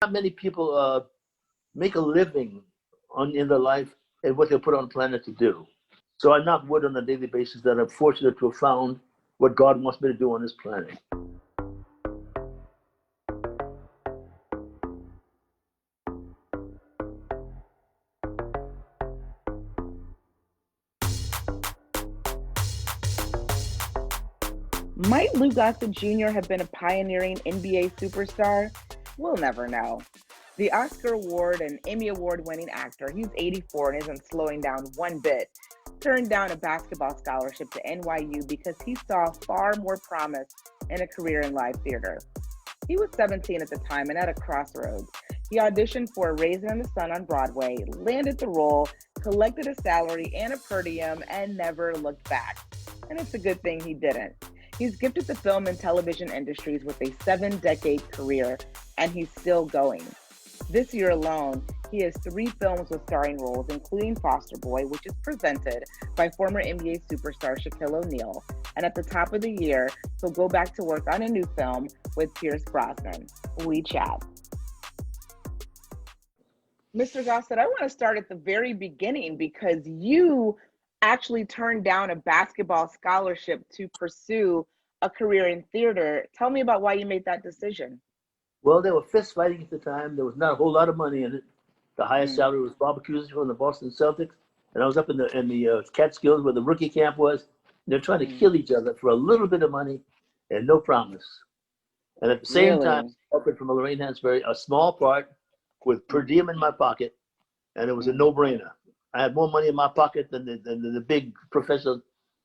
Not many people make a living in their life and what they're put on the planet to do. So I knock wood on a daily basis that I'm fortunate to have found what God wants me to do on this planet. Might Lou Gossett Jr. have been a pioneering NBA superstar? We'll never know. The Oscar Award and Emmy Award winning actor, he's 84 and isn't slowing down one bit, turned down a basketball scholarship to NYU because he saw far more promise in a career in live theater. He was 17 at the time and at a crossroads. He auditioned for A Raisin in the Sun on Broadway, landed the role, collected a salary and a per diem, and never looked back. And it's a good thing he didn't. He's gifted the film and television industries with a 7-decade career, and he's still going. This year alone, he has 3 films with starring roles, including Foster Boy, which is presented by former NBA superstar Shaquille O'Neal. And at the top of the year, he'll go back to work on a new film with Pierce Brosnan. We chat. Mr. Gossett, I want to start at the very beginning because you actually turned down a basketball scholarship to pursue a career in theater. Tell me about why you made that decision. Well, they were fist fighting at the time. There was not a whole lot of money in it. The highest salary was barbecues from the Boston Celtics, and I was up in the Catskills where the rookie camp was. And they're trying to kill each other for a little bit of money and no promise. And at the same time, I offered from Lorraine Hansberry a small part with per diem in my pocket, and it was a no-brainer. I had more money in my pocket than the big professor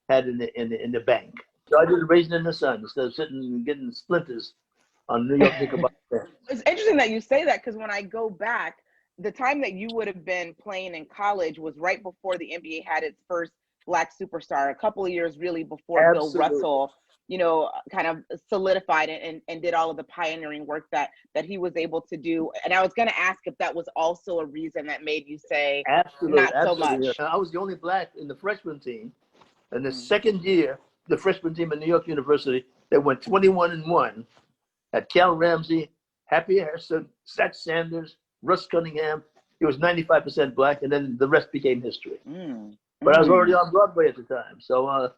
had in the bank. So I did Raisin in the Sun instead of sitting and getting splinters on New York Knickerbocker. It's interesting that you say that because when I go back, the time that you would have been playing in college was right before the NBA had its first Black superstar, a couple of years really before Bill Russell, kind of solidified it and did all of the pioneering work that he was able to do. And I was going to ask if that was also a reason that made you say, not so much. I was the only Black in the freshman team. And the second year, the freshman team at New York University, they went 21-1. Had Cal Ramsey, Happy Harrison, Seth Sanders, Russ Cunningham. He was 95% Black, and then the rest became history. But I was already on Broadway at the time. So I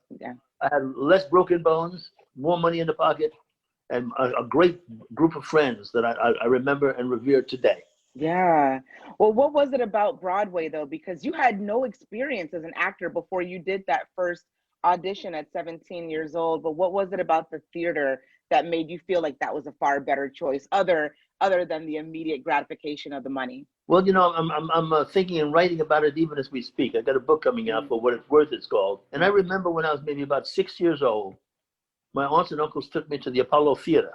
had less broken bones, more money in the pocket, and a great group of friends that I remember and revere today. Yeah. Well, what was it about Broadway, though? Because you had no experience as an actor before you did that first audition at 17 years old. But what was it about the theater that made you feel like that was a far better choice, other than the immediate gratification of the money? Well, I'm thinking and writing about it even as we speak. I got a book coming out for What It's Worth, it's called. And I remember when I was maybe about 6 years old, my aunts and uncles took me to the Apollo Theater.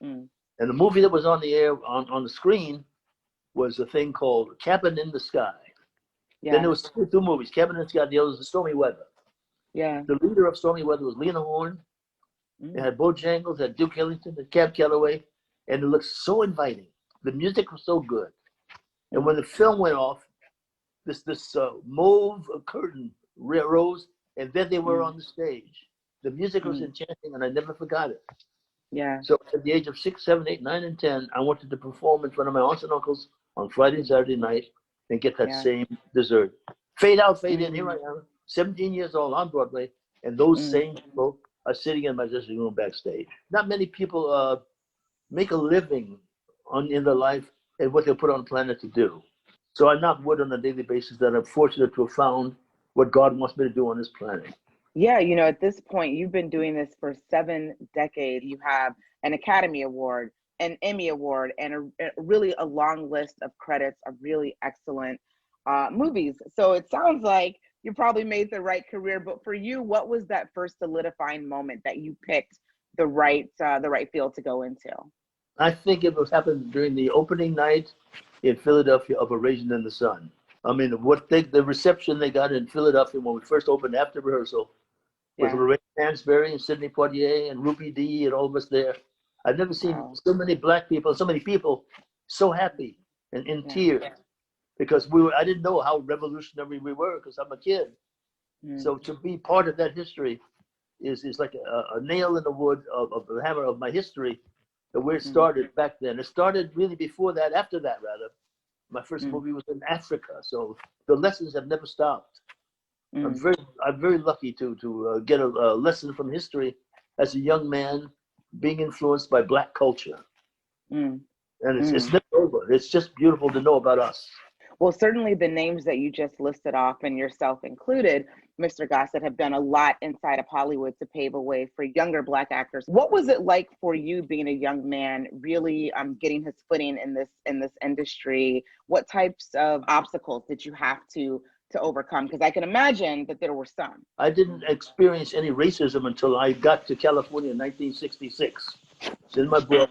And the movie that was on the air, on the screen, was a thing called Cabin in the Sky. Then there was 2 movies, Cabin in the Sky, the other was Stormy Weather. The leader of Stormy Weather was Lena Horne. It had Bojangles, it had Duke Ellington, it had Cab Calloway, and it looked so inviting. The music was so good. And when the film went off, this mauve curtain rose, and then they were on the stage. The music was enchanting, and I never forgot it. So at the age of 6, 7, 8, 9, and 10, I wanted to perform in front of my aunts and uncles on Friday and Saturday night and get that same dessert. Fade out, fade in. Here I am, 17 years old on Broadway, and those same people are sitting in my dressing room backstage. Not many people make a living in their life and what they're put on the planet to do. So I knock wood on a daily basis that I'm fortunate to have found what God wants me to do on this planet. Yeah, at this point, you've been doing this for 7 decades. You have an Academy Award, an Emmy Award, and really a long list of credits of really excellent movies. So it sounds like you probably made the right career. But for you, what was that first solidifying moment that you picked the right field to go into? I think it was happened during the opening night in Philadelphia of A Raisin in the Sun. I mean, the reception they got in Philadelphia when we first opened after rehearsal was Lorraine Hansberry and Sidney Poitier and Ruby Dee and all of us there. I've never seen so many Black people, so many people so happy and in tears because I didn't know how revolutionary we were because I'm a kid. So to be part of that history is like a nail in the wood of the hammer of my history where it started back then. It started really before that, after that, rather. My first movie was in Africa, so the lessons have never stopped. I'm very lucky to get a lesson from history as a young man, being influenced by Black culture. And it's never over. It's just beautiful to know about us. Well, certainly the names that you just listed off, and yourself included, Mr. Gossett, have done a lot inside of Hollywood to pave a way for younger Black actors. What was it like for you being a young man, really getting his footing in this industry? What types of obstacles did you have to overcome? Because I can imagine that there were some. I didn't experience any racism until I got to California in 1966. It's in my book.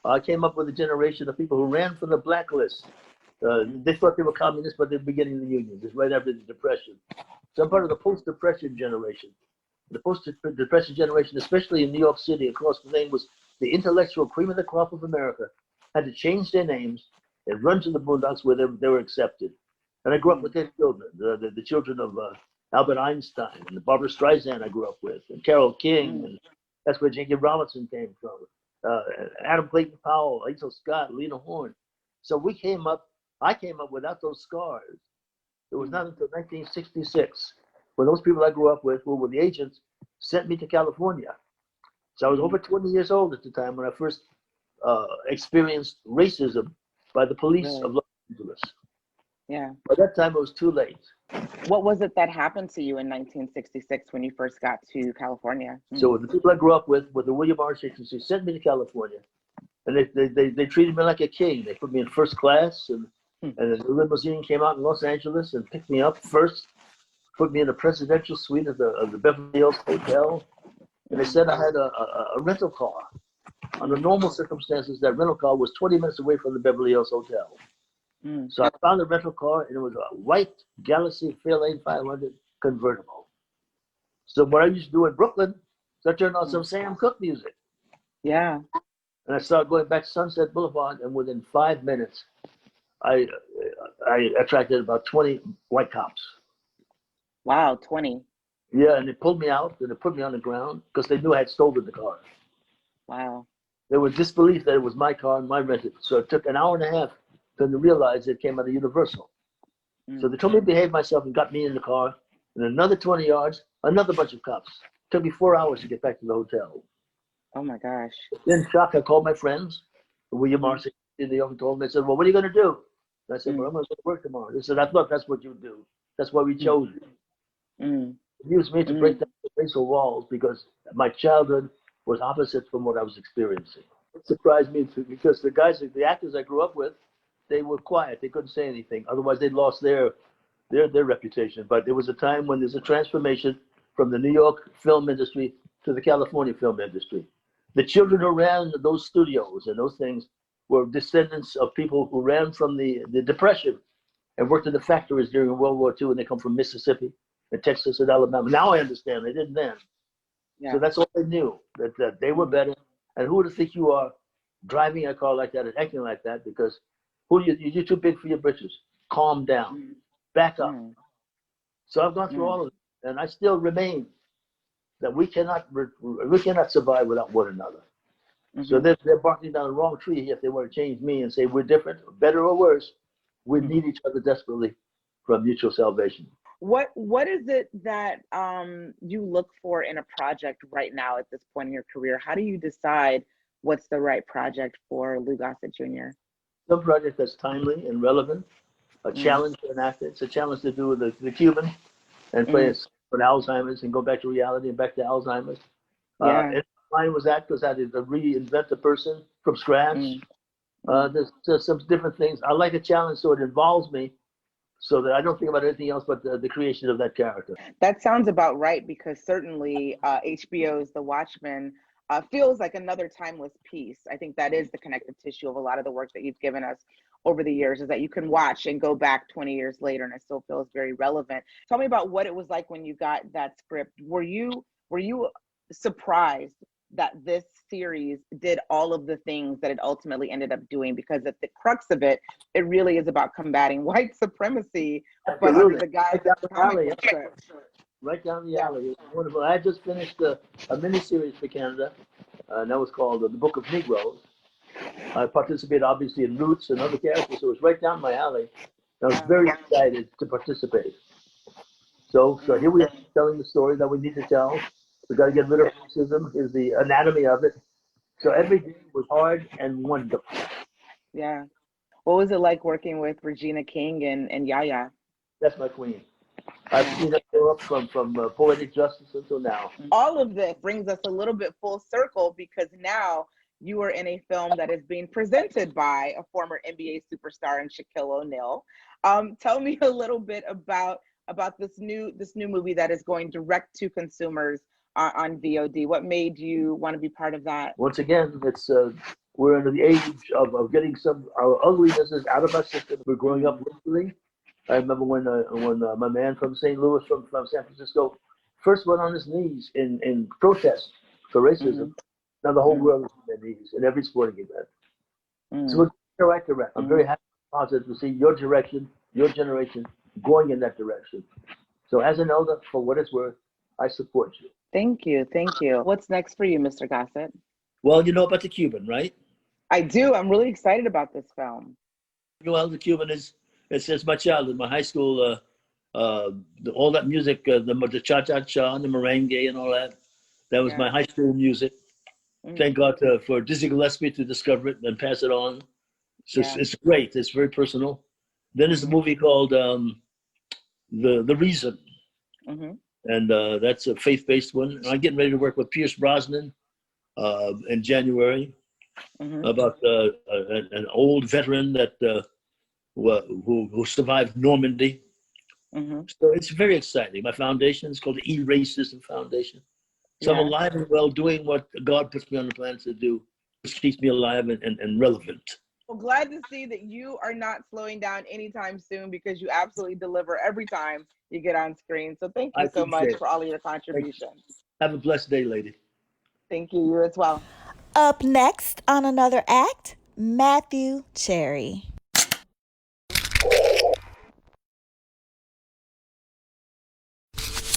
I came up with a generation of people who ran for the blacklist. They thought they were communists, but they're beginning the union. It's right after the Depression. So I'm part of the post-Depression generation. The post-Depression generation, especially in New York City, across the thing, was the intellectual cream of the crop of America, had to change their names and run to the boondocks where they were accepted. And I grew up with their children, the children of Albert Einstein and Barbara Streisand I grew up with, and Carole King, and that's where J.K. Robinson came from. Adam Clayton Powell, Ethel Scott, Lena Horne. So I came up without those scars. It was not until 1966 when those people I grew up with, who were the agents, sent me to California. So I was over 20 years old at the time when I first experienced racism by the police of Los Angeles. Yeah. By that time, it was too late. What was it that happened to you in 1966 when you first got to California? So the people I grew up with the William Marsh Agency, sent me to California. And they treated me like a king. They put me in first class, and the limousine came out in Los Angeles and picked me up first, put me in a presidential suite of the Beverly Hills Hotel. And they said I had a rental car. Under normal circumstances, that rental car was 20 minutes away from the Beverly Hills Hotel. So I found a rental car, and it was a white Galaxy Fairlane 500 convertible. So what I used to do in Brooklyn, I turned on some Sam Cooke music. Yeah. And I started going back to Sunset Boulevard, and within 5 minutes, I attracted about 20 white cops. Wow, 20. Yeah, and they pulled me out, and they put me on the ground because they knew I had stolen the car. Wow. They were disbelief that it was my car and my rented. So it took an hour and a half for them to realize it came out of Universal. So they told me to behave myself and got me in the car. And another 20 yards, another bunch of cops. It took me 4 hours to get back to the hotel. Oh my gosh. In shock, I called my friends, William Marcy in New York, and told them. They said, "Well, what are you going to do?" And I said, "Well, I'm going to go to work tomorrow." They said, "I thought that's what you do. That's why we chose you." It used me to break down the racial walls because my childhood was opposite from what I was experiencing. It surprised me too, because the actors I grew up with, they were quiet. They couldn't say anything. Otherwise, they'd lost their reputation. But there was a time when there's a transformation from the New York film industry to the California film industry. The children who ran those studios and those things were descendants of people who ran from the Depression and worked in the factories during World War II, and they come from Mississippi and Texas and Alabama. Now I understand. They didn't then. Yeah. So that's all they knew, that they were better. And who would think you are driving a car like that and acting like that? Because you're too big for your britches. Calm down. Back up. So I've gone through all of it, and I still remain that we cannot survive without one another. So they're barking down the wrong tree if they want to change me and say we're different, better or worse. We need each other desperately for mutual salvation. What is it that you look for in a project right now at this point in your career? How do you decide what's the right project for Lou Gossett Jr.? Some project that's timely and relevant, a challenge for an actor. It's a challenge to do with the Cuban and play it with Alzheimer's and go back to reality and back to Alzheimer's. And mine was that because I had to reinvent a person from scratch. There's some different things. I like a challenge so it involves me, so that I don't think about anything else but the creation of that character. That sounds about right, because certainly HBO'S The Watchmen feels like another timeless piece. I think that is the connective tissue of a lot of the work that you've given us over the years, is that you can watch and go back 20 years later and it still feels very relevant. Tell me about what it was like when you got that script. Were you surprised that this series did all of the things that it ultimately ended up doing? Because at the crux of it, it really is about combating white supremacy, but under the guise of comic book. Right down the alley. It was wonderful. I had just finished a miniseries for Canada, and that was called The Book of Negroes. I participated obviously in Roots and other characters, so it was right down my alley. I was very excited to participate. So here we are telling the story that we need to tell. We got to get rid of racism. Is the anatomy of it. So every day was hard and wonderful. Yeah. What was it like working with Regina King and Yaya? That's my queen. I've seen her grow up from Poetic Justice until now. All of this brings us a little bit full circle because now you are in a film that is being presented by a former NBA superstar in Shaquille O'Neal. Tell me a little bit about this new movie that is going direct to consumers on VOD. What made you want to be part of that? Once again, it's we're in the age of getting some our ugliness out of our system. We're growing up literally. I remember when my man from St. Louis, from San Francisco, first went on his knees in protest for racism. Now the whole world is on their knees in every sporting event. So we're in the right direction. I'm very happy and positive to see your direction, your generation going in that direction. So as an elder, for what it's worth, I support you. Thank you. What's next for you, Mr. Gossett? Well, you know about the Cuban, right? I do. I'm really excited about this film. Well, the Cuban it's my childhood, my high school, all that music, the cha-cha-cha and the merengue and all that. That was my high school music. Thank God for Dizzy Gillespie to discover it and pass it on. It's great. It's very personal. Then there's a movie called The Reason. And that's a faith-based one. I'm getting ready to work with Pierce Brosnan in January about an old veteran that who survived Normandy. So it's very exciting. My foundation is called the E-Racism Foundation. So I'm alive and well doing what God puts me on the planet to do, which keeps me alive and relevant. Well, glad to see that you are not slowing down anytime soon because you absolutely deliver every time you get on screen. So thank you so much for all of your contributions. Have a blessed day, lady. Thank you. You as well. Up next on Another Act, Matthew Cherry.